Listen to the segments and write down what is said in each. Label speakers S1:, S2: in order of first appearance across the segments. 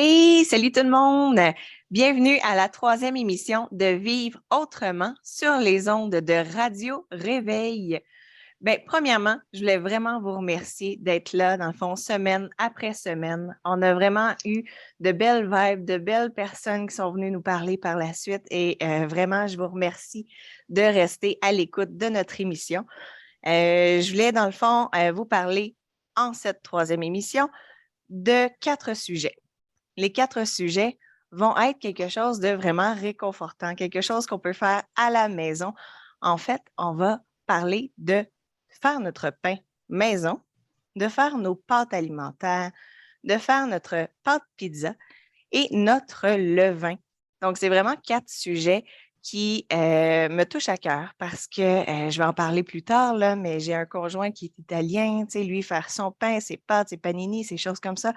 S1: Hey, salut tout le monde! Bienvenue à la troisième émission de Vivre autrement sur les ondes de Radio Réveil. Bien, premièrement, je voulais vraiment vous remercier d'être là, dans le fond, semaine après semaine. On a vraiment eu de belles vibes, de belles personnes qui sont venues nous parler par la suite et vraiment, je vous remercie de rester à l'écoute de notre émission. Je voulais, dans le fond, vous parler en cette troisième émission de 4 sujets. Les 4 sujets vont être quelque chose de vraiment réconfortant, quelque chose qu'on peut faire à la maison. En fait, on va parler de faire notre pain maison, de faire nos pâtes alimentaires, de faire notre pâte pizza et notre levain. Donc, c'est vraiment 4 sujets qui me touchent à cœur parce que je vais en parler plus tard, là, mais j'ai un conjoint qui est italien, tu sais, lui, faire son pain, ses pâtes, ses panini, ces choses comme ça,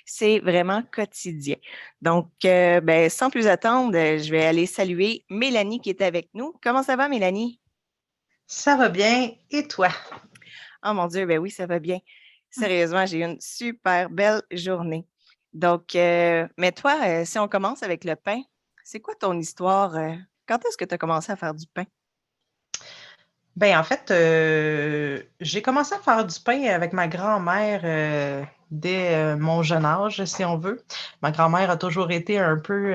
S1: c'est vraiment quotidien. Donc, ben, sans plus attendre, je vais aller saluer Mélanie qui est avec nous. Comment ça va, Mélanie?
S2: Ça va bien. Et toi?
S1: Oh mon Dieu, ben oui, ça va bien. Sérieusement, j'ai eu une super belle journée. Donc, mais toi, si on commence avec le pain, c'est quoi ton histoire? Quand est-ce que tu as commencé à faire du pain?
S2: Ben en fait, j'ai commencé à faire du pain avec ma grand-mère dès mon jeune âge, si on veut. Ma grand-mère a toujours été un peu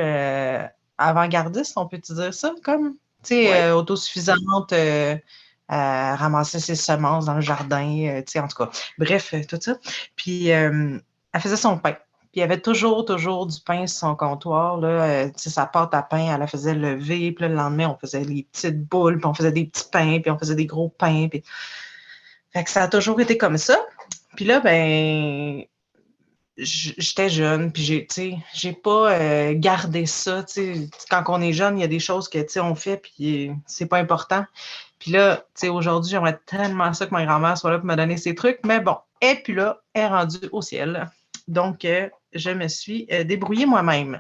S2: avant-gardiste, on peut dire ça, comme, tu sais,
S1: Oui.
S2: autosuffisante, à ramasser ses semences dans le jardin, tu sais, en tout cas. Bref, tout ça. Puis, elle faisait son pain. Puis il y avait toujours du pain sur son comptoir. Là, tu sais, sa pâte à pain, elle la faisait lever. Puis là, le lendemain, on faisait les petites boules, puis on faisait des petits pains, puis on faisait des gros pains. Puis... Fait que ça a toujours été comme ça. Puis là, ben, j'étais jeune, puis tu sais, j'ai pas gardé ça. Tu sais, quand on est jeune, il y a des choses que, tu sais, on fait, puis c'est pas important. Puis là, tu sais, aujourd'hui, j'aimerais tellement ça que ma grand-mère soit là pour me donner ses trucs, mais bon, et puis là, elle est rendue au ciel. Donc, je me suis débrouillée moi-même.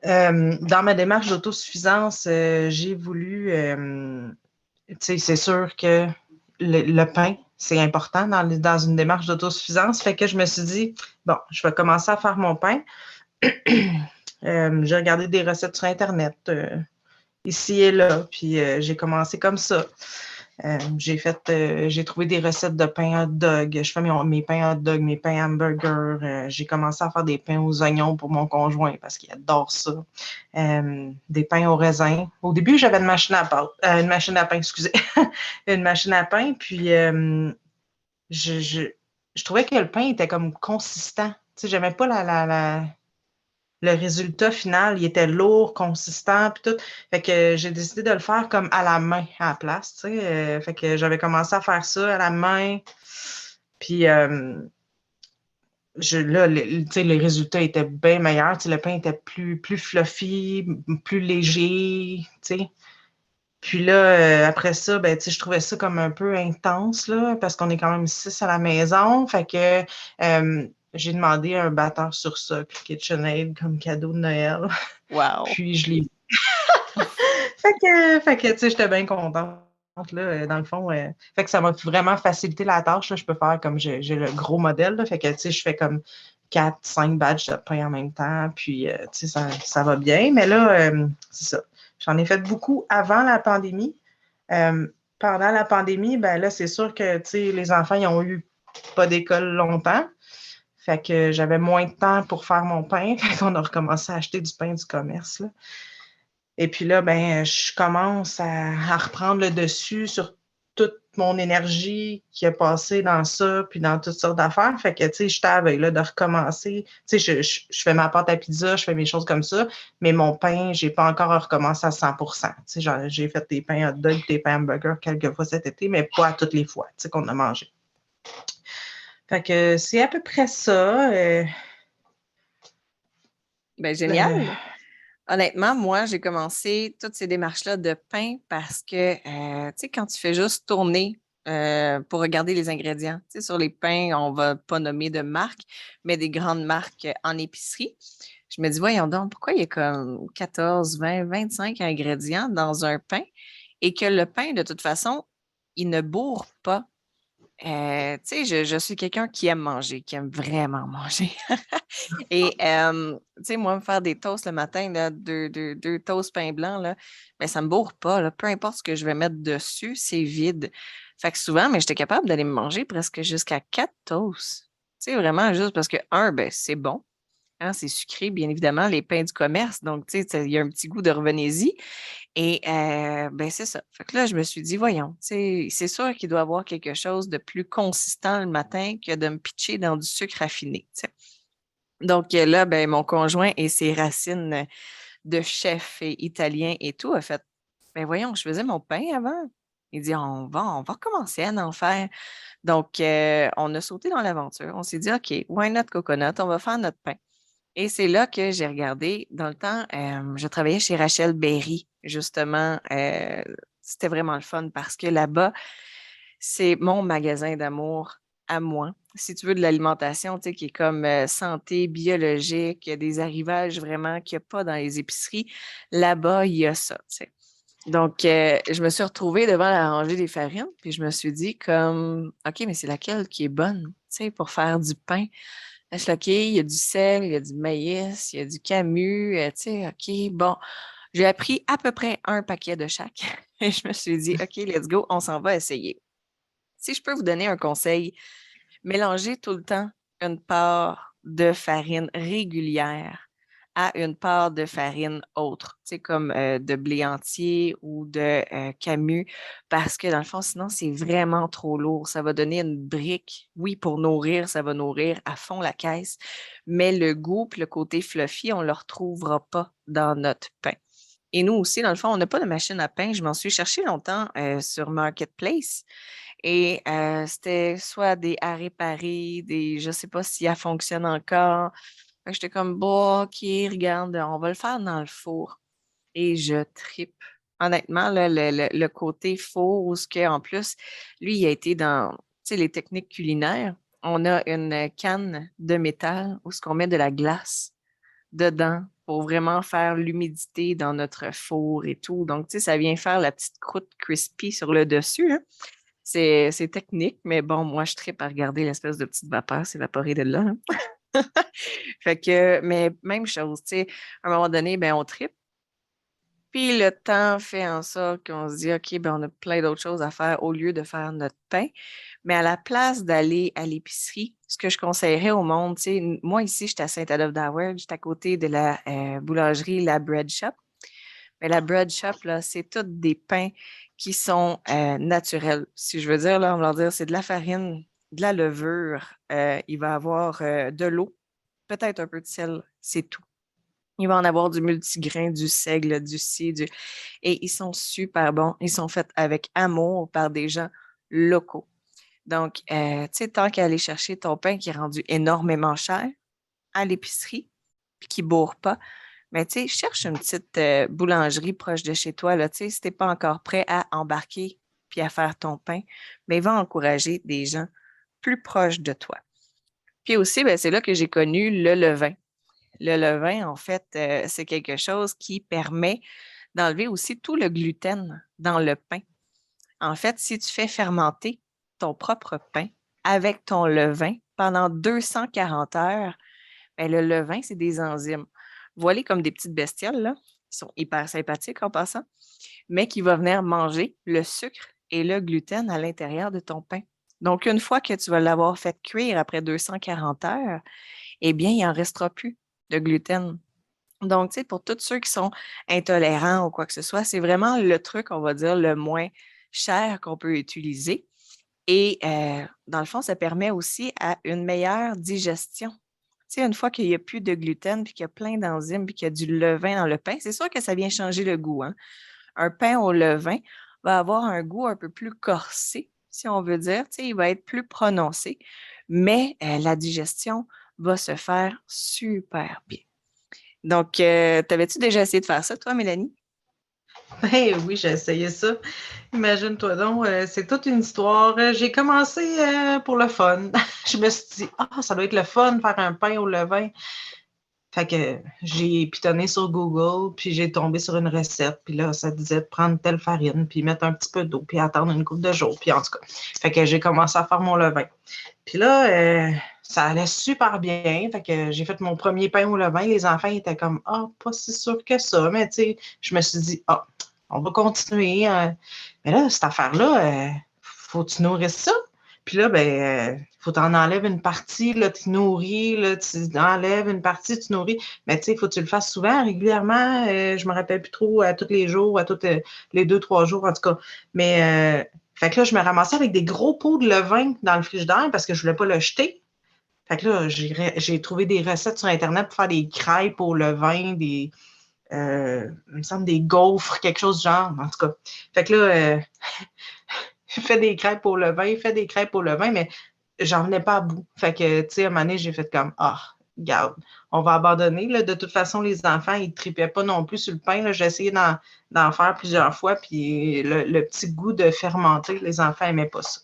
S2: Dans ma démarche d'autosuffisance, j'ai voulu, tu sais, c'est sûr que le pain, c'est important dans une démarche d'autosuffisance. Fait que je me suis dit, bon, je vais commencer à faire mon pain. J'ai regardé des recettes sur Internet, ici et là, puis j'ai commencé comme ça. J'ai trouvé des recettes de pain hot dog. Je fais mes pains hot dog, mes pains hamburger. J'ai commencé à faire des pains aux oignons pour mon conjoint parce qu'il adore ça. Des pains au raisin. Au début, j'avais une machine à pain, excusez, une machine à pain. Puis je, je, je trouvais que le pain était comme consistant. Tu sais, j'aimais pas le résultat final, il était lourd, consistant, puis tout. Fait que j'ai décidé de le faire comme à la main à la place, tu sais. Fait que j'avais commencé à faire ça à la main. Puis là, tu sais, les résultats étaient bien meilleurs. Tu sais, le pain était plus fluffy, plus léger, tu sais. Puis là, après ça, ben, tu sais, je trouvais ça comme un peu intense, là, parce qu'on est quand même 6 à la maison. Fait que j'ai demandé un batteur sur socle KitchenAid comme cadeau de Noël.
S1: Wow.
S2: Puis je l'ai. Fait que tu sais, j'étais bien contente. Là, dans le fond, fait que ça m'a vraiment facilité la tâche. Là. Je peux faire comme j'ai le gros modèle. Là, fait que tu sais, je fais comme 4, 5 batchs de pain en même temps. Puis tu sais, ça va bien. Mais là, c'est ça. J'en ai fait beaucoup avant la pandémie. Pendant la pandémie, ben là, c'est sûr que tu sais, les enfants, ils ont eu pas d'école longtemps. Fait que j'avais moins de temps pour faire mon pain. Fait qu'on a recommencé à acheter du pain du commerce. Là. Et puis là, ben, je commence à reprendre le dessus sur toute mon énergie qui a passé dans ça, puis dans toutes sortes d'affaires. Fait que, tu sais, je t'avais là de recommencer. Tu sais, je fais ma pâte à pizza, je fais mes choses comme ça, mais mon pain, j'ai pas encore recommencé à 100%. Tu sais, j'ai fait des pains hot dog, des pains hamburger quelques fois cet été, mais pas à toutes les fois, tu sais, qu'on a mangé. Fait que c'est à peu près ça.
S1: Ben, génial.
S2: Euh,
S1: Honnêtement, moi, j'ai commencé toutes ces démarches-là de pain parce que, tu sais, quand tu fais juste tourner pour regarder les ingrédients, tu sais, sur les pains, on va pas nommer de marque, mais des grandes marques en épicerie. Je me dis, voyons donc, pourquoi il y a comme 14, 20, 25 ingrédients dans un pain et que le pain, de toute façon, il ne bourre pas. Tu sais, je suis quelqu'un qui aime manger, qui aime vraiment manger. Et, tu sais, moi, me faire des toasts le matin, là, deux toasts pain blanc, là, ben, ça me bourre pas, là. Peu importe ce que je vais mettre dessus, c'est vide. Fait que souvent, mais j'étais capable d'aller me manger presque jusqu'à 4 toasts. Tu sais, vraiment, juste parce que, un, ben, c'est bon. Hein, c'est sucré, bien évidemment, les pains du commerce. Donc, tu sais, il y a un petit goût de revenez-y. Et ben, c'est ça. Fait que là, je me suis dit, voyons, tu sais, c'est sûr qu'il doit y avoir quelque chose de plus consistant le matin que de me pitcher dans du sucre raffiné, tu sais. Donc là, ben, mon conjoint et ses racines de chef et italien et tout a fait, ben voyons, je faisais mon pain avant. Il dit, on va commencer à en faire. Donc, on a sauté dans l'aventure. On s'est dit, OK, why not coconut? On va faire notre pain. Et c'est là que j'ai regardé. Dans le temps, je travaillais chez Rachel Berry, justement. C'était vraiment le fun parce que là-bas, c'est mon magasin d'amour à moi. Si tu veux de l'alimentation, tu sais, qui est comme santé, biologique, il y a des arrivages vraiment qu'il n'y a pas dans les épiceries. Là-bas, il y a ça, tu sais. Donc, je me suis retrouvée devant la rangée des farines, puis je me suis dit comme, OK, mais c'est laquelle qui est bonne, tu sais, pour faire du pain? Là, je suis OK, il y a du sel, il y a du maïs, il y a du camu, tu sais, OK, bon. J'ai appris à peu près un paquet de chaque. Et je me suis dit, OK, let's go, on s'en va essayer. Si je peux vous donner un conseil, mélangez tout le temps une part de farine régulière à une part de farine autre, tu sais, comme de blé entier ou de camu, parce que dans le fond, sinon, c'est vraiment trop lourd. Ça va donner une brique. Oui, pour nourrir, ça va nourrir à fond la caisse, mais le goût puis le côté fluffy, on ne le retrouvera pas dans notre pain. Et nous aussi, dans le fond, on n'a pas de machine à pain. Je m'en suis cherché longtemps sur Marketplace. Et c'était soit des à réparer, je ne sais pas si elle fonctionne encore. Fait que j'étais comme, bon, OK, regarde, on va le faire dans le four. Et je tripe. Honnêtement, là, le côté four, où ce que, en plus, lui, il a été dans, tu sais, les techniques culinaires. On a une canne de métal où ce qu'on met de la glace dedans pour vraiment faire l'humidité dans notre four et tout. Donc, tu sais, ça vient faire la petite croûte crispy sur le dessus, hein. C'est technique, mais bon, moi, je tripe à regarder l'espèce de petite vapeur s'évaporer de là, hein. Fait que, mais même chose, tu sais, à un moment donné, ben, on tripe. Puis le temps fait en sorte qu'on se dit, OK, ben, on a plein d'autres choses à faire au lieu de faire notre pain. Mais à la place d'aller à l'épicerie, ce que je conseillerais au monde, tu sais, moi ici, j'étais à Saint-Adolphe-d'Howard, j'étais à côté de la boulangerie La Bread Shop. Mais la bread shop, là, c'est tous des pains qui sont naturels. Si je veux dire, là, on va leur dire, c'est de la farine, de la levure, il va avoir de l'eau, peut-être un peu de sel, c'est tout. Il va en avoir du multigrain, du seigle, du ci, du... Et ils sont super bons. Ils sont faits avec amour par des gens locaux. Donc, tu sais, tant qu'à aller chercher ton pain qui est rendu énormément cher à l'épicerie, puis qui ne bourre pas, mais tu sais, cherche une petite boulangerie proche de chez toi, là, tu sais, si tu n'es pas encore prêt à embarquer puis à faire ton pain, mais va encourager des gens plus proches de toi. Puis aussi, ben, c'est là que j'ai connu le levain. Le levain, en fait, c'est quelque chose qui permet d'enlever aussi tout le gluten dans le pain. En fait, si tu fais fermenter ton propre pain avec ton levain pendant 240 heures, ben, le levain, c'est des enzymes. Voilées comme des petites bestioles, là. Ils sont hyper sympathiques en passant, mais qui va venir manger le sucre et le gluten à l'intérieur de ton pain. Donc, une fois que tu vas l'avoir fait cuire après 240 heures, eh bien, il n'en restera plus de gluten. Donc, tu sais, pour tous ceux qui sont intolérants ou quoi que ce soit, c'est vraiment le truc, on va dire, le moins cher qu'on peut utiliser. Et dans le fond, ça permet aussi à une meilleure digestion. Tu sais, une fois qu'il n'y a plus de gluten, puis qu'il y a plein d'enzymes, puis qu'il y a du levain dans le pain, c'est sûr que ça vient changer le goût, hein. Un pain au levain va avoir un goût un peu plus corsé, si on veut dire. Tu sais, il va être plus prononcé, mais la digestion va se faire super bien. Donc, t'avais-tu déjà essayé de faire ça, toi, Mélanie?
S2: Ben oui, j'ai essayé ça. Imagine-toi donc, c'est toute une histoire. J'ai commencé pour le fun. Je me suis dit, ah, ça doit être le fun de faire un pain au levain. Fait que j'ai pitonné sur Google, puis j'ai tombé sur une recette, puis là, ça disait de prendre telle farine, puis mettre un petit peu d'eau, puis attendre une couple de jours, puis en tout cas. Fait que j'ai commencé à faire mon levain. Puis là, ça allait super bien. Fait que j'ai fait mon premier pain au levain. Les enfants étaient comme, ah, pas si sûr que ça. Mais tu sais, je me suis dit, ah, on va continuer. Mais là, cette affaire-là, faut que tu nourrisses ça. Puis là, ben, faut t'en enlèves une partie, là, tu nourris, là, tu enlèves une partie, tu nourris. Mais tu sais, il faut que tu le fasses souvent, régulièrement. Je me rappelle plus trop, à tous les jours, à tous les 2, 3 jours, en tout cas. Mais fait que là, je me ramassais avec des gros pots de levain dans le frigidaire parce que je voulais pas le jeter. Fait que là, j'ai trouvé des recettes sur Internet pour faire des crêpes au levain, il me semble des gaufres, quelque chose du genre, en tout cas. Fait que là, fais des crêpes au levain, fais des crêpes au levain, mais j'en venais pas à bout. Fait que, tu sais, à un moment donné, j'ai fait comme, ah, regarde, on va abandonner. Là. De toute façon, les enfants, ils ne tripaient pas non plus sur le pain. Là. J'ai essayé d'en faire plusieurs fois, puis le petit goût de fermenter, les enfants n'aimaient pas ça.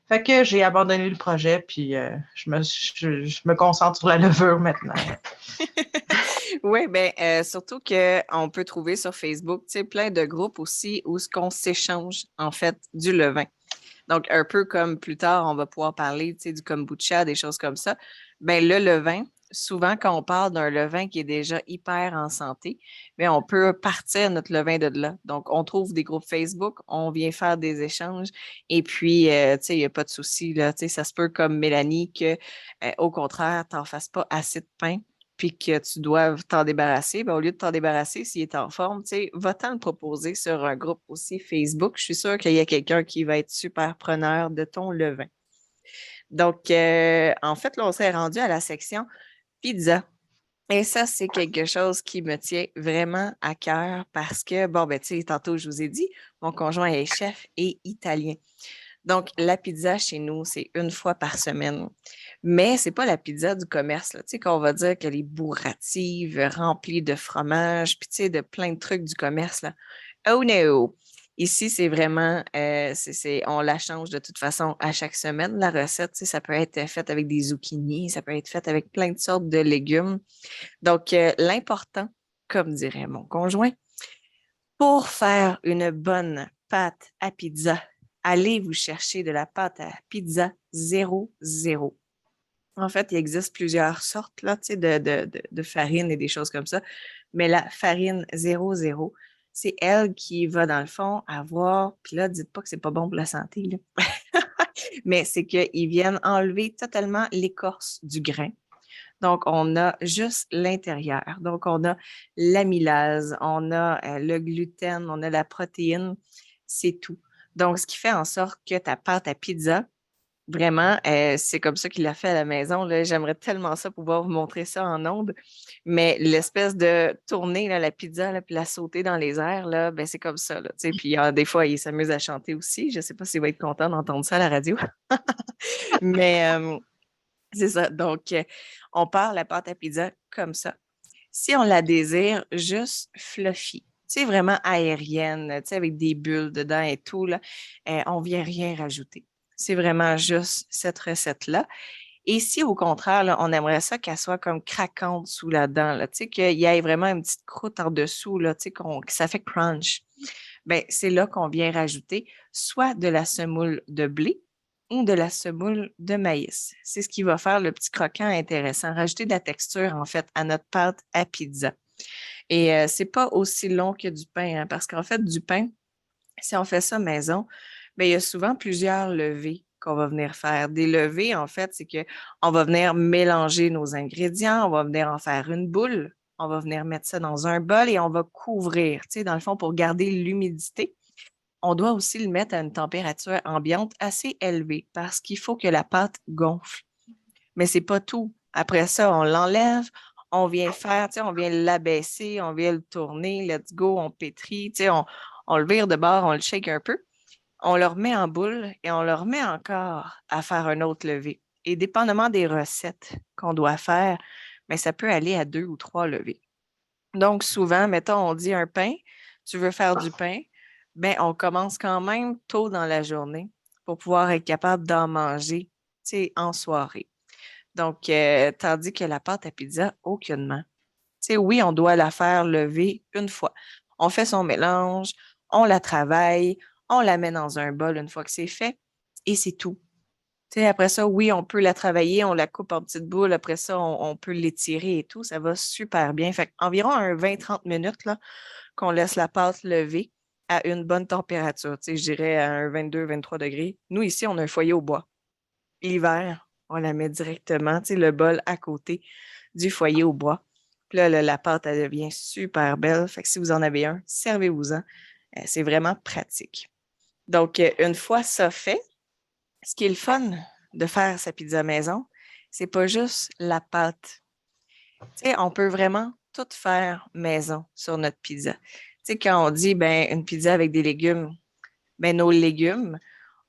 S2: Fait que j'ai abandonné le projet, puis je me concentre sur la levure maintenant.
S1: Oui, bien, surtout qu'on peut trouver sur Facebook, tu sais, plein de groupes aussi où ce qu'on s'échange, en fait, du levain. Donc, un peu comme plus tard, on va pouvoir parler, tu sais, du kombucha, des choses comme ça. Bien, le levain, souvent, quand on parle d'un levain qui est déjà hyper en santé, bien, on peut partir notre levain de là. Donc, on trouve des groupes Facebook, on vient faire des échanges et puis, tu sais, il n'y a pas de souci, là. Tu sais, ça se peut comme Mélanie que, au contraire, tu n'en fasses pas assez de pain puis que tu dois t'en débarrasser, ben, au lieu de t'en débarrasser, s'il est en forme, tu sais, va-t'en le proposer sur un groupe aussi Facebook. Je suis sûre qu'il y a quelqu'un qui va être super preneur de ton levain. Donc, en fait, là, on s'est rendu à la section pizza. Et ça, c'est quelque chose qui me tient vraiment à cœur parce que, bon, ben, tu sais, tantôt, je vous ai dit, mon conjoint est chef et italien. Donc, la pizza chez nous, c'est une fois par semaine. Mais c'est pas la pizza du commerce, là. Tu sais, qu'on va dire qu'elle est bourrative, remplie de fromage, puis tu sais, de plein de trucs du commerce, là. Oh no! Ici, c'est vraiment, on la change de toute façon à chaque semaine. La recette, tu sais, ça peut être fait avec des zucchini, ça peut être fait avec plein de sortes de légumes. Donc, l'important, comme dirait mon conjoint, pour faire une bonne pâte à pizza, allez vous chercher de la pâte à pizza 00. En fait, il existe plusieurs sortes là, tu sais, de farine et des choses comme ça. Mais la farine 00, c'est elle qui va, dans le fond, avoir. Puis là, dites pas que c'est pas bon pour la santé, là. Mais c'est qu'ils viennent enlever totalement l'écorce du grain. Donc, on a juste l'intérieur. Donc, on a l'amylase, on a le gluten, on a la protéine. C'est tout. Donc, ce qui fait en sorte que ta pâte à pizza, vraiment, c'est comme ça qu'il l'a fait à la maison. Là. J'aimerais tellement ça pouvoir vous montrer ça en ondes. Mais l'espèce de tourner là, la pizza, là, puis la sauter dans les airs, là, ben, c'est comme ça. Là, tu sais. Puis des fois, il s'amuse à chanter aussi. Je ne sais pas s'il va être content d'entendre ça à la radio. Mais c'est ça. Donc, on part la pâte à pizza comme ça. Si on la désire juste fluffy, tu sais, vraiment aérienne, tu sais, avec des bulles dedans et tout, là, on ne vient rien rajouter. C'est vraiment juste cette recette-là. Et si au contraire, là, on aimerait ça qu'elle soit comme craquante sous la dent, là, tu sais, qu'il y ait vraiment une petite croûte en dessous, là, tu sais, que ça fait crunch, ben, c'est là qu'on vient rajouter soit de la semoule de blé ou de la semoule de maïs. C'est ce qui va faire le petit croquant intéressant, rajouter de la texture, en fait, à notre pâte à pizza. Et c'est pas aussi long que du pain, hein, parce qu'en fait, du pain, si on fait ça maison, bien, il y a souvent plusieurs levées qu'on va venir faire. Des levées, en fait, c'est qu'on va venir mélanger nos ingrédients, on va venir en faire une boule, on va venir mettre ça dans un bol et on va couvrir, tu sais, dans le fond, pour garder l'humidité. On doit aussi le mettre à une température ambiante assez élevée parce qu'il faut que la pâte gonfle. Mais c'est pas tout. Après ça, on l'enlève, on vient faire, tu sais, on vient l'abaisser, on vient le tourner, let's go, on pétrit, tu sais, on le vire de bord, on le shake un peu, on le remet en boule et on le remet encore à faire un autre levé. Et dépendamment des recettes qu'on doit faire, mais ça peut aller à 2 ou 3 levées. Donc, souvent, mettons, on dit un pain, tu veux faire du pain, ben on commence quand même tôt dans la journée pour pouvoir être capable d'en manger, tu sais, en soirée. Donc, tandis que la pâte à pizza, aucunement. sais, oui, on doit la faire lever une fois. On fait son mélange, on la travaille, on la met dans un bol une fois que c'est fait et c'est tout. Tu sais, après ça, oui, on peut la travailler, on la coupe en petites boules. Après ça, on peut l'étirer et tout. Ça va super bien. Fait environ un 20-30 minutes là, qu'on laisse la pâte lever à une bonne température. Tu sais, je dirais à un 22-23 degrés. Nous, ici, on a un foyer au bois. L'hiver, on la met directement, tu sais, le bol à côté du foyer au bois. Puis là, la pâte, elle devient super belle. Fait que si vous en avez un, servez-vous-en. C'est vraiment pratique. Donc, une fois ça fait, ce qui est le fun de faire sa pizza maison, c'est pas juste la pâte. Tu sais, on peut vraiment tout faire maison sur notre pizza. Tu sais, quand on dit ben une pizza avec des légumes, ben nos légumes,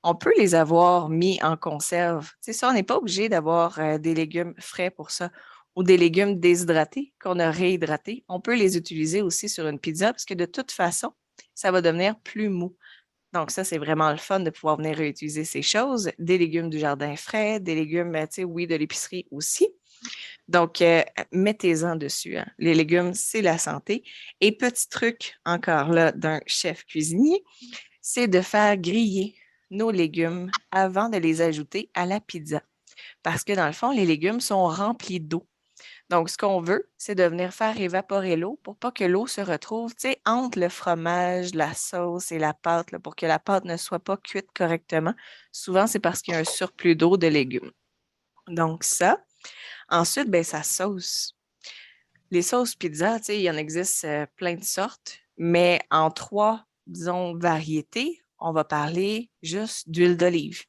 S1: on peut les avoir mis en conserve. Tu sais, ça, on n'est pas obligé d'avoir des légumes frais pour ça ou des légumes déshydratés qu'on a réhydratés. On peut les utiliser aussi sur une pizza parce que de toute façon, ça va devenir plus mou. Donc, ça, c'est vraiment le fun de pouvoir venir réutiliser ces choses. Des légumes du jardin frais, des légumes, tu sais, oui, de l'épicerie aussi. Donc, mettez-en dessus, hein. Les légumes, c'est la santé. Et petit truc encore là d'un chef cuisinier, c'est de faire griller nos légumes avant de les ajouter à la pizza. Parce que dans le fond, les légumes sont remplis d'eau. Donc, ce qu'on veut, c'est de venir faire évaporer l'eau pour pas que l'eau se retrouve, tu sais, entre le fromage, la sauce et la pâte, là, pour que la pâte ne soit pas cuite correctement. Souvent, c'est parce qu'il y a un surplus d'eau de légumes. Donc, ça. Ensuite, ben, sa sauce. Les sauces pizza, tu sais, il y en existe plein de sortes, mais en trois, disons, variétés, on va parler juste d'huile d'olive.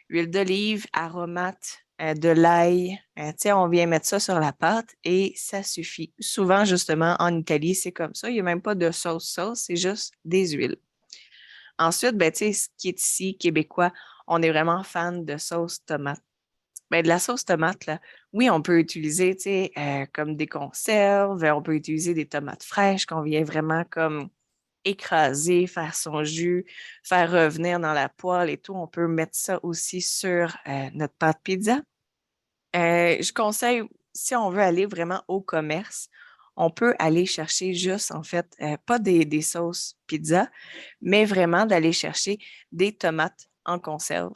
S1: Huile d'olive, aromate, de l'ail. Tu sais, on vient mettre ça sur la pâte et ça suffit. Souvent, justement, en Italie, c'est comme ça. Il n'y a même pas de sauce, c'est juste des huiles. Ensuite, ben, tu sais, ce qui est ici, québécois, on est vraiment fan de sauce tomate. Ben, de la sauce tomate, là, oui, on peut utiliser, tu sais, comme des conserves, on peut utiliser des tomates fraîches qu'on vient vraiment comme écraser, faire son jus, faire revenir dans la poêle et tout. On peut mettre ça aussi sur notre pâte pizza. Je conseille, si on veut aller vraiment au commerce, on peut aller chercher juste, en fait, pas des sauces pizza, mais vraiment d'aller chercher des tomates en conserve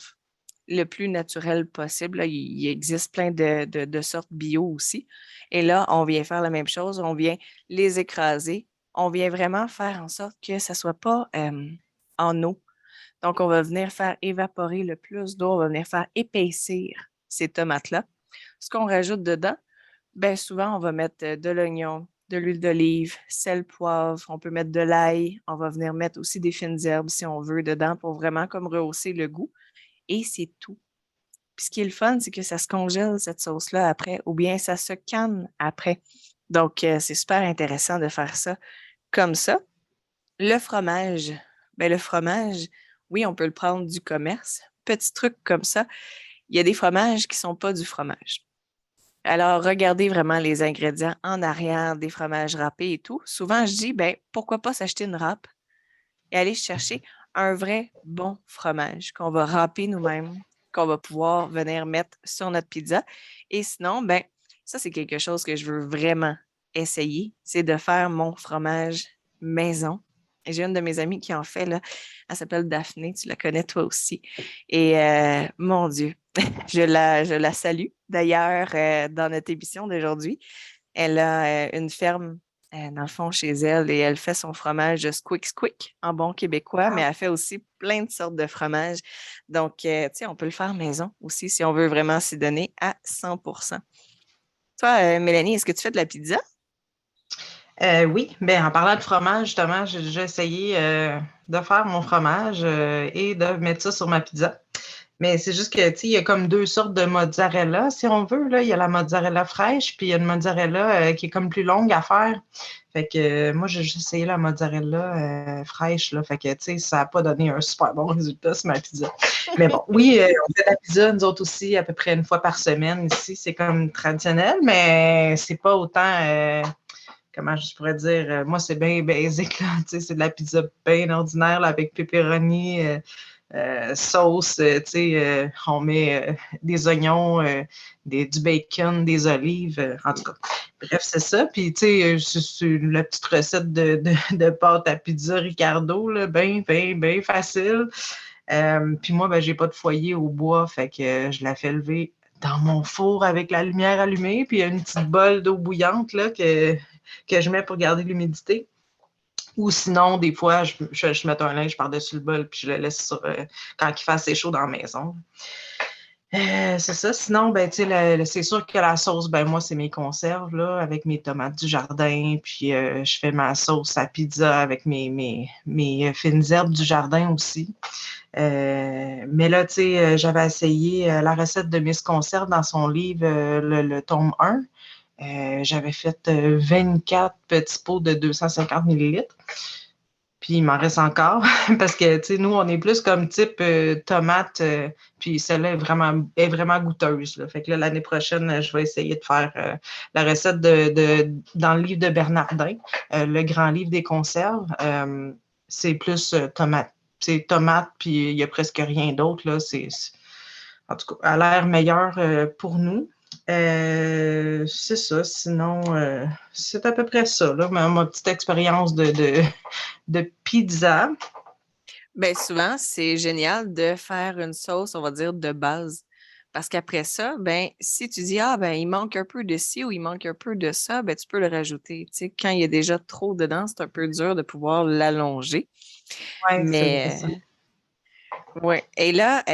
S1: le plus naturel possible. Là, il existe plein de sortes bio aussi. Et là, on vient faire la même chose. On vient les écraser. On vient vraiment faire en sorte que ça ne soit pas en eau. Donc, on va venir faire évaporer le plus d'eau. On va venir faire épaissir ces tomates-là. Ce qu'on rajoute dedans, bien souvent, on va mettre de l'oignon, de l'huile d'olive, sel, poivre. On peut mettre de l'ail. On va venir mettre aussi des fines herbes si on veut dedans pour vraiment comme rehausser le goût. Et c'est tout. Puis ce qui est le fun, c'est que ça se congèle, cette sauce-là, après, ou bien ça se canne après. Donc, c'est super intéressant de faire ça comme ça. Le fromage, ben le fromage, oui, on peut le prendre du commerce. Petit truc comme ça, il y a des fromages qui ne sont pas du fromage. Alors, regardez vraiment les ingrédients en arrière des fromages râpés et tout. Souvent, je dis, ben, pourquoi pas s'acheter une râpe et aller chercher un vrai bon fromage qu'on va râper nous-mêmes, qu'on va pouvoir venir mettre sur notre pizza. Et sinon, ben, ça, c'est quelque chose que je veux vraiment essayer, c'est de faire mon fromage maison. Et j'ai une de mes amies qui en fait, là, elle s'appelle Daphné, tu la connais toi aussi. Et mon Dieu, je la salue d'ailleurs dans notre émission d'aujourd'hui. Elle a une ferme dans le fond chez elle et elle fait son fromage squick squick en bon québécois, mais elle fait aussi plein de sortes de fromages. Donc, tu sais, on peut le faire maison aussi si on veut vraiment s'y donner à 100%. Toi, Mélanie, est-ce que tu fais de la pizza?
S2: Oui, ben en parlant de fromage, justement, j'ai déjà essayé de faire mon fromage et de mettre ça sur ma pizza. Mais c'est juste que, tu sais, il y a comme deux sortes de mozzarella, si on veut, là. Il y a la mozzarella fraîche, puis il y a une mozzarella qui est comme plus longue à faire. Fait que moi, j'ai juste essayé la mozzarella fraîche, là. Fait que, tu sais, ça n'a pas donné un super bon résultat sur ma pizza. Mais bon, oui, on fait de la pizza, nous autres aussi, à peu près une fois par semaine ici. C'est comme traditionnel, mais c'est pas autant... comment je pourrais dire, moi, c'est bien basique, là, tu sais, c'est de la pizza bien ordinaire, là, avec pepperoni, sauce, tu sais, on met des oignons, du bacon, des olives, en tout cas. Bref, c'est ça. Puis, tu sais, c'est la petite recette de pâte à pizza Ricardo, là, bien facile. Puis moi, ben, j'ai pas de foyer au bois, fait que je la fais lever dans mon four avec la lumière allumée, puis il y a une petite bolle d'eau bouillante là, que je mets pour garder l'humidité. Ou sinon, des fois, je mets un linge par-dessus le bol, puis je le laisse quand il fait assez chaud dans la maison. C'est ça. Sinon, ben, tu sais, c'est sûr que la sauce, ben, moi, c'est mes conserves, là, avec mes tomates du jardin. Puis, je fais ma sauce à pizza avec mes fines herbes du jardin aussi. Mais là, tu sais, j'avais essayé la recette de Miss Conserve dans son livre, le tome 1. J'avais fait 24 petits pots de 250 millilitres. Puis il m'en reste encore parce que, tu sais, nous, on est plus comme type tomate, puis celle-là est vraiment goûteuse, là. Fait que là, l'année prochaine, je vais essayer de faire la recette dans le livre de Bernardin, le grand livre des conserves. C'est plus tomate. C'est tomate, puis il n'y a presque rien d'autre, là. En tout cas, a l'air meilleur pour nous. C'est ça. Sinon, c'est à peu près ça, là, ma petite expérience de pizza.
S1: Bien, souvent, c'est génial de faire une sauce, on va dire, de base. Parce qu'après ça, ben, si tu dis, ah, ben, il manque un peu de ci ou il manque un peu de ça, ben, tu peux le rajouter. Tu sais, quand il y a déjà trop dedans, c'est un peu dur de pouvoir l'allonger.
S2: Ouais, c'est vrai
S1: Mais
S2: ça.
S1: oui. Et là,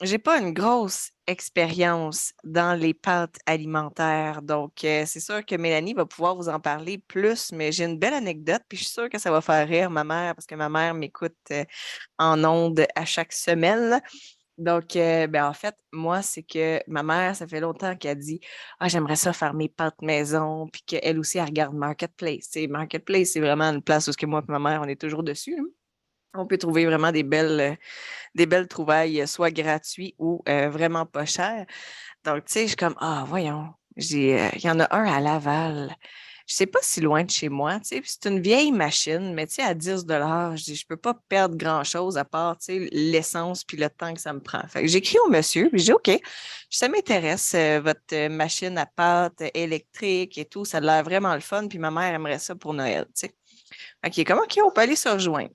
S1: j'ai pas une grosse expérience dans les pâtes alimentaires. Donc, c'est sûr que Mélanie va pouvoir vous en parler plus, mais j'ai une belle anecdote, puis je suis sûre que ça va faire rire ma mère, parce que ma mère m'écoute en ondes à chaque semaine. Donc, ben, en fait, moi, c'est que ma mère, ça fait longtemps qu'elle dit ah, j'aimerais ça faire mes pâtes maison, puis qu'elle aussi, elle regarde Marketplace. Tu sais, Marketplace, c'est vraiment une place où que moi et ma mère, on est toujours dessus, là. On peut trouver vraiment des belles trouvailles, soit gratuits ou vraiment pas chers. Donc, tu sais, je suis comme, ah, voyons, il y en a un à Laval. Je sais pas si loin de chez moi, tu sais, puis c'est une vieille machine, mais tu sais, à 10 je dis, je peux pas perdre grand-chose à part, tu sais, l'essence puis le temps que ça me prend. Fait que j'écris au monsieur, puis je dis, OK, ça m'intéresse, votre machine à pâte électrique et tout, ça a l'air vraiment le fun, puis ma mère aimerait ça pour Noël, tu sais. OK, comment OK, on peut aller se rejoindre?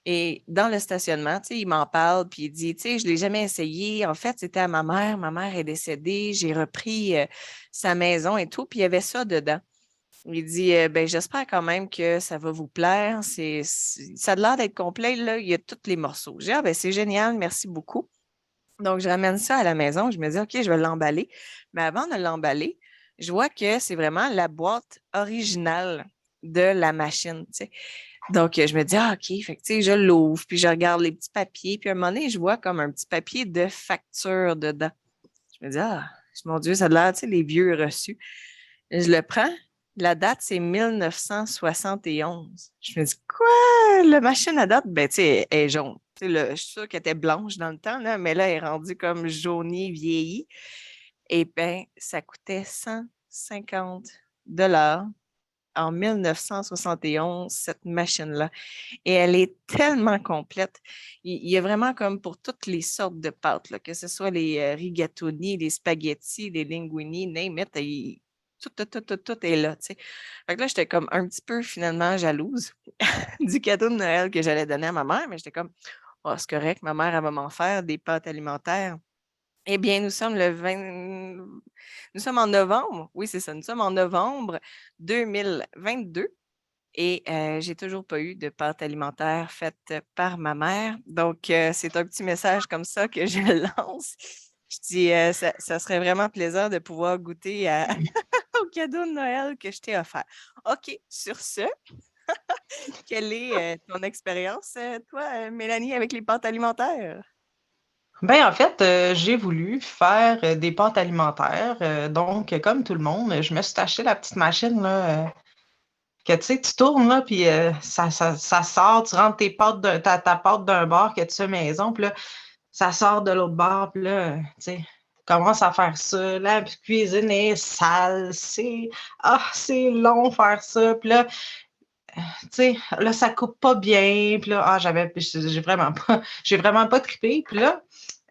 S1: Et dans le stationnement, tu sais, il m'en parle, puis il dit, tu sais, je ne l'ai jamais essayé. En fait, c'était à ma mère. Ma mère est décédée. J'ai repris sa maison et tout, puis il y avait ça dedans. Il dit, ben, j'espère quand même que ça va vous plaire. Ça a l'air d'être complet, là. Il y a tous les morceaux. J'ai dit, ah, ben, c'est génial, merci beaucoup. Donc, je ramène ça à la maison. Je me dis, OK, je vais l'emballer. Mais avant de l'emballer, je vois que c'est vraiment la boîte originale de la machine, tu sais. Donc, je me dis, ah, OK, fait que, tu sais, je l'ouvre, puis je regarde les petits papiers, puis à un moment donné, je vois comme un petit papier de facture dedans. Je me dis, ah, mon Dieu, ça a l'air, tu sais, les vieux reçus. Je le prends, la date, c'est 1971. Je me dis, quoi? La machine à date, ben, tu sais, elle est jaune. Tu sais, je suis sûre qu'elle était blanche dans le temps, là, mais là, elle est rendue comme jaunie, vieillie. Et bien, ça coûtait 150 $ en 1971, cette machine-là. Et elle est tellement complète. Il y a vraiment comme pour toutes les sortes de pâtes, là, que ce soit les rigatoni, les spaghettis, les linguini, name it, tout est là, tu sais. Fait que là, j'étais comme un petit peu finalement jalouse du cadeau de Noël que j'allais donner à ma mère, mais j'étais comme, oh, c'est correct, ma mère, elle va m'en faire des pâtes alimentaires. Eh bien, nous sommes le 20... Nous sommes en novembre. Oui, c'est ça. Nous sommes en novembre 2022 et j'ai toujours pas eu de pâte alimentaire faite par ma mère. Donc, c'est un petit message comme ça que je lance. Je dis, ça serait vraiment plaisant de pouvoir goûter au cadeau de Noël que je t'ai offert. OK, sur ce, quelle est ton expérience, toi, Mélanie, avec les pâtes alimentaires?
S2: Ben, en fait, j'ai voulu faire des pâtes alimentaires. Donc, comme tout le monde, je me suis acheté la petite machine là, que tu sais, tu tournes là, puis ça sort, tu rentres ta pâte d'un bord que tu fais maison, puis là, ça sort de l'autre bord, puis là, tu sais, commence à faire ça. La cuisine est sale, c'est long faire ça, puis là, tu sais, là, ça coupe pas bien, puis là, j'ai vraiment pas trippé, puis là,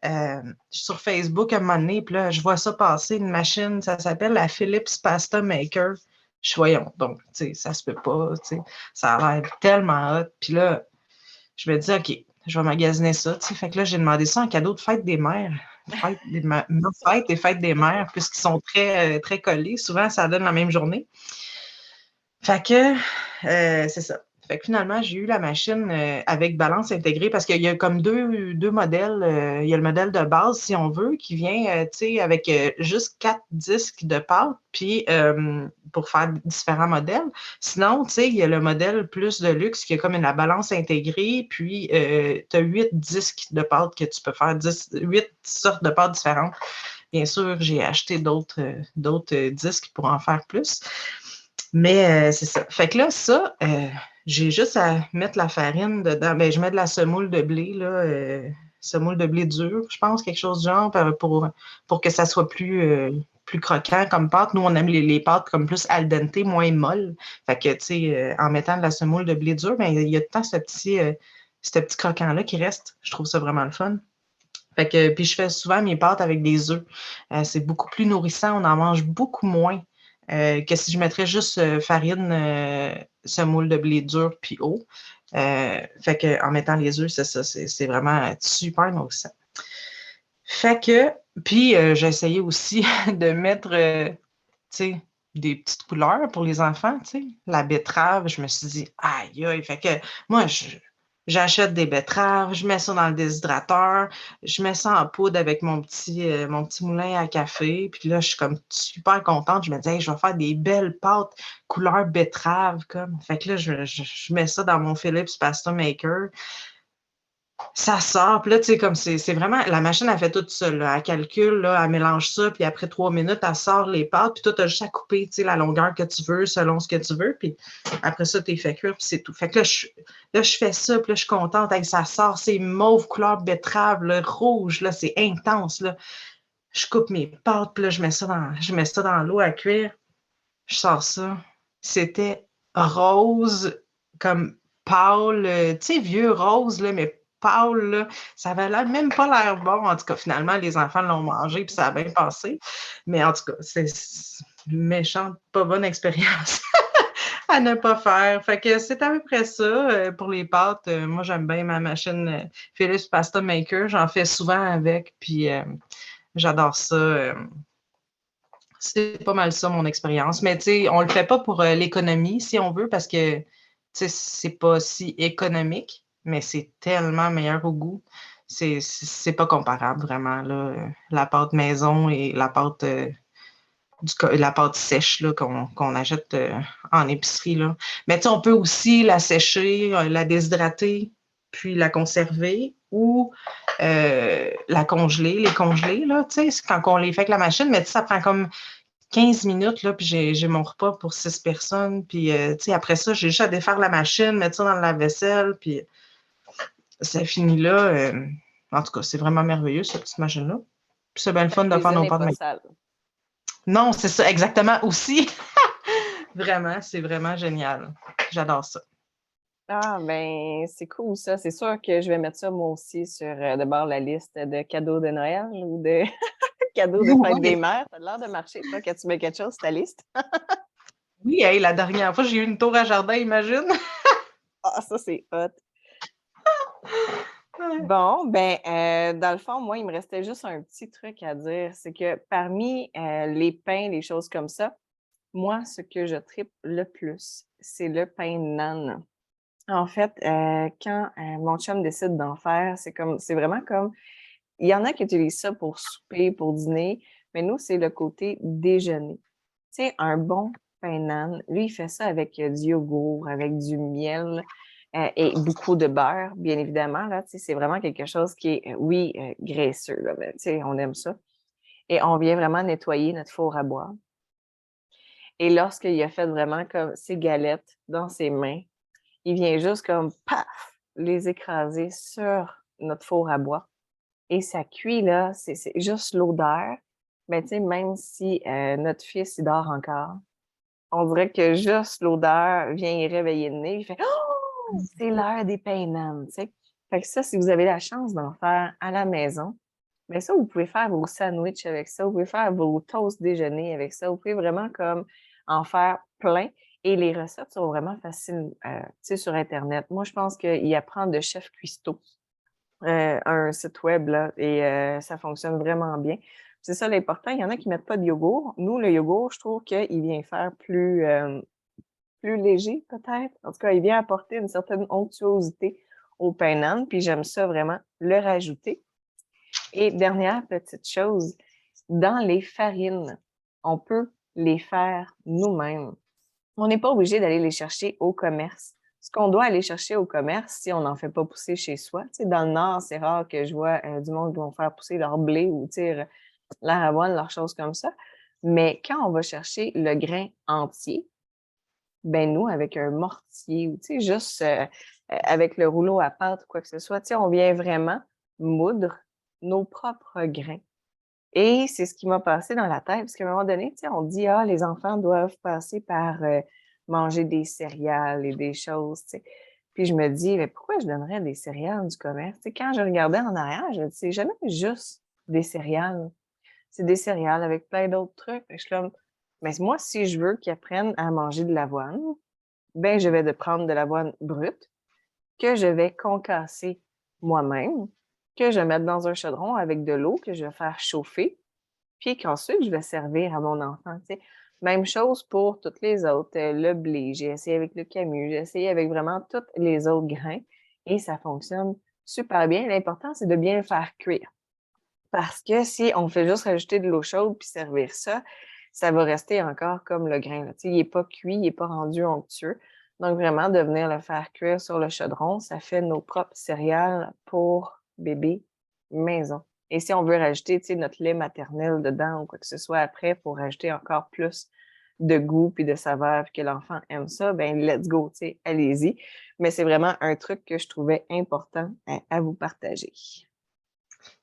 S2: Je suis sur Facebook à un moment donné, puis là, je vois ça passer, une machine, ça s'appelle la Philips Pasta Maker. Je suis, voyons, donc, tu sais, ça se peut pas, tu sais, ça a l'air tellement hot. Puis là, je me dis, OK, je vais magasiner ça, tu sais. Fait que là, j'ai demandé ça en cadeau de fête des mères. Nos fêtes et fêtes des mères, puisqu'ils sont très collés. Souvent, ça donne la même journée. Fait que, c'est ça. Fait que finalement, j'ai eu la machine avec balance intégrée parce qu'il y a comme deux modèles. Il y a le modèle de base, si on veut, qui vient, tu sais, avec juste 4 disques de pâte, puis pour faire différents modèles. Sinon, tu sais, il y a le modèle plus de luxe qui a comme la balance intégrée, puis tu as 8 disques de pâte que tu peux faire, 8 sortes de pâtes différentes. Bien sûr, j'ai acheté d'autres disques pour en faire plus. Mais c'est ça. Fait que là, ça, j'ai juste à mettre la farine dedans. Ben, je mets de la semoule de blé, là, semoule de blé dur, je pense, quelque chose du genre, pour que ça soit plus croquant comme pâte. Nous, on aime les pâtes comme plus al dente, moins molles. Fait que, tu sais, en mettant de la semoule de blé dur, ben, il y a tout le temps ce petit croquant-là qui reste. Je trouve ça vraiment le fun. Fait que, puis je fais souvent mes pâtes avec des œufs. C'est beaucoup plus nourrissant, on en mange beaucoup moins que si je mettrais juste farine, semoule de blé dur puis eau. Fait que en mettant les œufs, c'est ça, c'est vraiment super nourrissant. Fait que, puis j'ai essayé aussi de mettre, tu sais, des petites couleurs pour les enfants, tu sais. La betterave, je me suis dit, aïe, aïe. Fait que moi, j'achète des betteraves, je mets ça dans le déshydrateur, je mets ça en poudre avec mon petit moulin à café. Puis là, je suis comme super contente. Je me dis, hey, je vais faire des belles pâtes couleur betterave, comme. Fait que là, je mets ça dans mon Philips Pasta Maker. Ça sort, puis là, tu sais, comme c'est vraiment, la machine, elle fait tout ça, là. Elle calcule, là, elle mélange ça, puis après 3 minutes, elle sort les pâtes, puis toi, tu as juste à couper, tu sais, la longueur que tu veux, selon ce que tu veux, puis après ça, tu fait cuire, puis c'est tout. Fait que là, je fais ça, puis là, je suis contente, hey, ça sort, c'est mauve couleur betterave, là, rouge, là, c'est intense, là. Je coupe mes pâtes, puis là, je mets ça dans l'eau à cuire, je sors ça. C'était rose, comme pâle, tu sais, vieux rose, là, mais pâle, là. Ça avait même pas l'air bon. En tout cas, finalement, les enfants l'ont mangé, puis ça a bien passé. Mais en tout cas, c'est une méchante, pas bonne expérience à ne pas faire. Fait que c'est à peu près ça pour les pâtes. Moi, j'aime bien ma machine Philips Pasta Maker. J'en fais souvent avec, puis j'adore ça. C'est pas mal ça, mon expérience. Mais tu sais, on le fait pas pour l'économie, si on veut, parce que tu sais, c'est pas si économique, mais c'est tellement meilleur au goût. C'est pas comparable, vraiment, là. La pâte maison et la pâte sèche là, qu'on achète en épicerie, là. Mais tu sais, on peut aussi la sécher, la déshydrater, puis la conserver ou la congeler, les congeler, là, tu sais, c'est quand on les fait avec la machine, mais tu sais, ça prend comme 15 minutes, là, puis j'ai mon repas pour 6 personnes. Puis, tu sais, après ça, j'ai juste à défaire la machine, mettre ça dans le lave-vaisselle, puis ça finit là. En tout cas, c'est vraiment merveilleux, cette petite machine-là. Puis c'est bien le fun de faire nos pâtes maison. Non, c'est ça, exactement, aussi. Vraiment, c'est vraiment génial. J'adore ça.
S1: Ah, ben, c'est cool ça. C'est sûr que je vais mettre ça moi aussi sur de bord la liste de cadeaux de Noël ou de cadeaux de fête des mères. Ça a l'air de marcher, toi, quand tu mets quelque chose sur ta liste.
S2: Oui, hey, la dernière fois, j'ai eu une tour à jardin, imagine.
S1: Ah, ça, c'est hot. Bon, ben, dans le fond, moi, il me restait juste un petit truc à dire. C'est que parmi les pains, les choses comme ça, moi, ce que je tripe le plus, c'est le pain nan. En fait, quand mon chum décide d'en faire, c'est vraiment comme, il y en a qui utilisent ça pour souper, pour dîner, mais nous, c'est le côté déjeuner. Tu sais, un bon pain nan, lui, il fait ça avec du yogourt, avec du miel et beaucoup de beurre, bien évidemment. Là, tu sais, c'est vraiment quelque chose qui est, oui, graisseux, là, mais tu sais, on aime ça. Et on vient vraiment nettoyer notre four à bois. Et lorsqu'il a fait vraiment comme ses galettes dans ses mains, il vient juste comme, paf, les écraser sur notre four à bois. Et ça cuit, là, c'est juste l'odeur. Mais tu sais, même si notre fils, il dort encore, on dirait que juste l'odeur vient y réveiller le nez. Il fait « Oh, c'est l'heure des pains nan! » tu sais. Fait que ça, si vous avez la chance d'en faire à la maison, Mais ça, vous pouvez faire vos sandwichs avec ça, vous pouvez faire vos toasts déjeuner avec ça, vous pouvez vraiment comme en faire plein. Et les recettes sont vraiment faciles, tu sais, sur Internet. Moi, je pense qu'il apprend de Chef Cuistot, un site web, là, et ça fonctionne vraiment bien. C'est ça l'important. Il y en a qui mettent pas de yogourt. Nous, le yogourt, je trouve qu'il vient faire plus léger, peut-être. En tout cas, il vient apporter une certaine onctuosité au pain nan, puis j'aime ça vraiment le rajouter. Et dernière petite chose, dans les farines, on peut les faire nous-mêmes. On n'est pas obligé d'aller les chercher au commerce. Ce qu'on doit aller chercher au commerce, si on n'en fait pas pousser chez soi, tu sais, dans le Nord, c'est rare que je vois du monde qui vont faire pousser leur blé ou l'avoine, leurs choses comme ça. Mais quand on va chercher le grain entier, ben nous, avec un mortier ou tu sais, juste avec le rouleau à pâte ou quoi que ce soit, tu sais, on vient vraiment moudre nos propres grains. Et c'est ce qui m'a passé dans la tête, parce qu'à un moment donné, tu sais, on dit, ah, les enfants doivent passer par manger des céréales et des choses, tu sais. Puis je me dis, mais pourquoi je donnerais des céréales du commerce? Tu sais, quand je regardais en arrière, je me dis, c'est jamais juste des céréales. C'est des céréales avec plein d'autres trucs. Fait que je suis comme, mais moi, si je veux qu'ils apprennent à manger de l'avoine, ben je vais prendre de l'avoine brute que je vais concasser moi-même, que je vais mettre dans un chaudron avec de l'eau que je vais faire chauffer, puis qu'ensuite je vais servir à mon enfant. Tu sais. Même chose pour toutes les autres. Le blé, j'ai essayé avec le camus, j'ai essayé avec vraiment tous les autres grains et ça fonctionne super bien. L'important, c'est de bien le faire cuire. Parce que si on fait juste rajouter de l'eau chaude puis servir ça, ça va rester encore comme le grain. Là. Tu sais, il n'est pas cuit, il n'est pas rendu onctueux. Donc, vraiment, de venir le faire cuire sur le chaudron, ça fait nos propres céréales pour bébé maison. Et si on veut rajouter, tu sais, notre lait maternel dedans ou quoi que ce soit après pour rajouter encore plus de goût puis de saveur puis que l'enfant aime ça, ben let's go, tu sais, allez-y. Mais c'est vraiment un truc que je trouvais important à vous partager.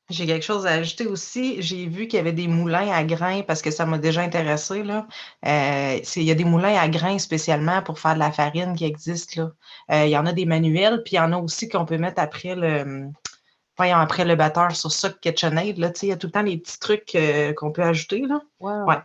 S2: J'ai quelque chose à ajouter aussi. J'ai vu qu'il y avait des moulins à grains parce que ça m'a déjà intéressé, là. Il y a des moulins à grains spécialement pour faire de la farine qui existent, là. Il y en a des manuels, puis il y en a aussi qu'on peut mettre après le batteur sur ça, KitchenAid, là. Tu sais, il y a tout le temps les petits trucs qu'on peut ajouter, là. Ouais.
S1: Wow!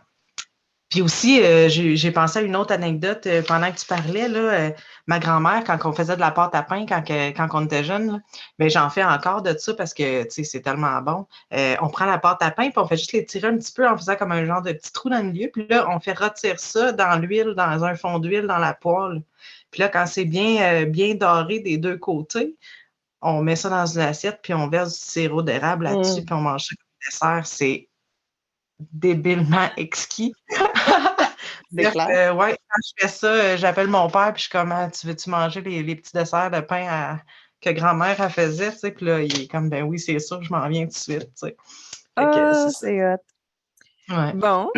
S2: Puis aussi, j'ai pensé à une autre anecdote pendant que tu parlais, là, ma grand-mère, quand on faisait de la pâte à pain, quand on était jeune, là, ben, j'en fais encore de ça parce que, tu sais, c'est tellement bon. On prend la pâte à pain, puis on fait juste les tirer un petit peu en faisant comme un genre de petit trou dans le milieu, puis là, on fait rôtir ça dans l'huile, dans un fond d'huile, dans la poêle. Puis là, quand c'est bien doré des deux côtés, on met ça dans une assiette, puis on verse du sirop d'érable là-dessus, puis on mange ça comme dessert. C'est débilement exquis.
S1: C'est clair.
S2: Ouais, quand je fais ça, j'appelle mon père, puis je suis comme: «Ah, tu veux-tu manger les petits desserts de pain que grand-mère, elle faisait?» Tu sais, puis là, il est comme: «Ben oui, c'est sûr, je m'en viens tout de suite», tu sais. Fait que
S1: Ah,
S2: c'est ça.
S1: c'est hot.
S2: Ouais.
S1: Bon,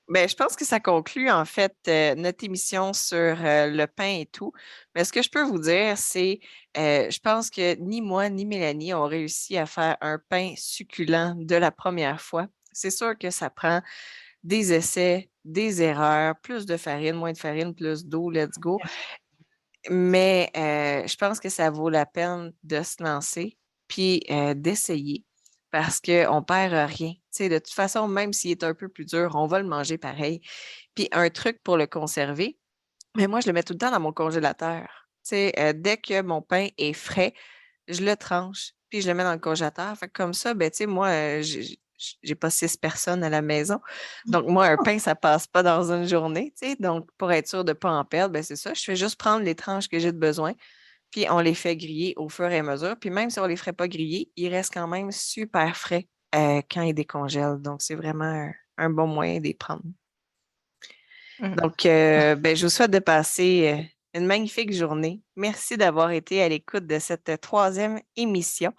S1: ben, je pense que ça conclut en fait notre émission sur le pain et tout. Mais ce que je peux vous dire, c'est, je pense que ni moi ni Mélanie ont réussi à faire un pain succulent de la première fois. C'est sûr que ça prend des essais, des erreurs, plus de farine, moins de farine, plus d'eau, let's go. Mais je pense que ça vaut la peine de se lancer puis d'essayer parce qu'on ne perd rien. Tu sais, de toute façon, même s'il est un peu plus dur, on va le manger pareil. Puis un truc pour le conserver, mais moi, je le mets tout le temps dans mon congélateur. Tu sais, dès que mon pain est frais, je le tranche, puis je le mets dans le congélateur. Fait que comme ça, ben, tu sais, moi, j'ai pas 6 personnes à la maison. Donc, moi, un pain, ça passe pas dans une journée, tu sais. Donc, pour être sûr de ne pas en perdre, ben, c'est ça. Je fais juste prendre les tranches que j'ai de besoin, puis on les fait griller au fur et à mesure. Puis même si on les ferait pas griller, ils restent quand même super frais quand ils décongèlent. Donc, c'est vraiment un bon moyen d'y prendre.
S2: Mmh.
S1: Donc, ben, je vous souhaite de passer une magnifique journée. Merci d'avoir été à l'écoute de cette troisième émission.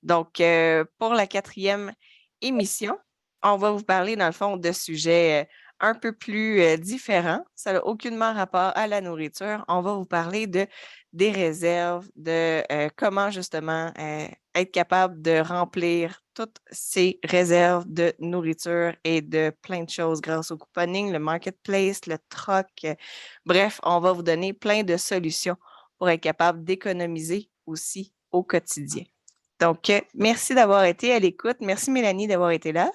S1: Donc, pour la quatrième émission, on va vous parler, dans le fond, de sujets un peu plus différents. Ça n'a aucunement rapport à la nourriture. On va vous parler des réserves, de comment justement être capable de remplir toutes ces réserves de nourriture et de plein de choses grâce au couponing, le marketplace, le troc. Bref, on va vous donner plein de solutions pour être capable d'économiser aussi au quotidien. Donc, merci d'avoir été à l'écoute. Merci, Mélanie, d'avoir été là.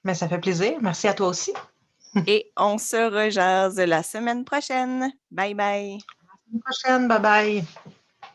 S2: Mais ça fait plaisir. Merci à toi aussi.
S1: Et on se rejase la semaine prochaine. Bye bye.
S2: À la prochaine. Bye bye.